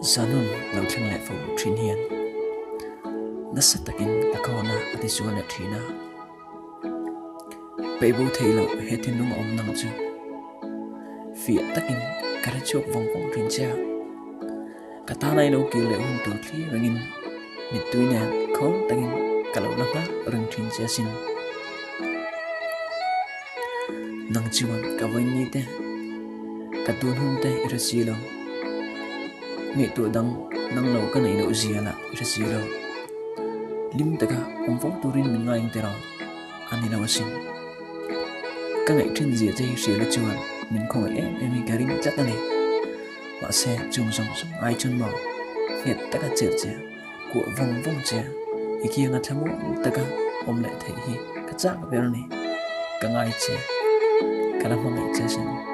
Zanun lau thlang le fo thin hian na sa takin takona ati chuan le thina peibo theilo he tin lung om nang chu fi takin kara chok vong vong thin cha kata nai lo ki le hun tu thli rangin mit tuina khol takin kalau langa rang thin cha sin nang chuan ka voi ni te ka tun hun te ira si lo nge tu dang nang lo ka nei lo ziala ira si lo lim taka om vong turin min ngai te ra ani lo sin ka ngai thin zia te si lo chuan min khong em garing chat ani ma se chung song song ai chun mo het taka che che ku vong vong che iki nga thamu taka om le thei hi ka cha ber ni ka ngai che kala hong che sin